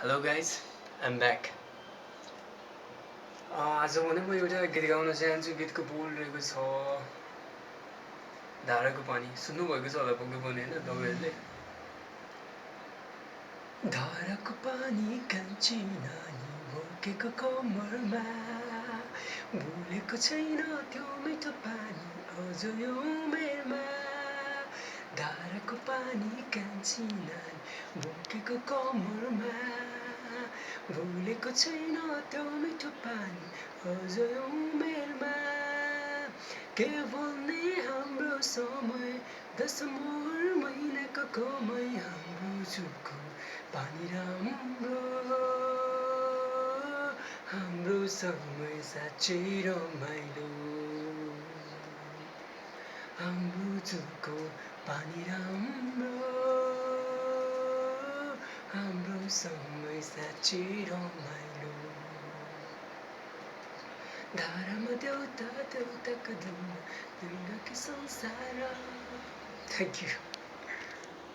Hello guys, I'm back. आज भने म एउटा गीत गाउन चाहन्छु। गीतको बोल रहेको छ धाराको पानी। सुन्नुभएको छ होला पक्कै पनि हैन तपाईहरुले। धाराको पानी कान्छी नानी बोकेको कम्मरमा भुलेको छैन त्यो मिठो पानी अझ यो उमेरमा। धाराको पानी कान्छी नानी बोकेको कम्मरमा भुलेको छैन त्यो मिठो पानी अझ यो उमेरमा। के भन्ने हाम्रो समय 10 मोहर महिनाको कमाई हाम्रो जुको पानी हाम्रो समय साँच्चै रमाइलो हाम्रो जुको पानी हाम्रो समय साँच्चै रमाइलो। धारामा देउता देउताको दुनिया दुनियाँको संसार। Thank you.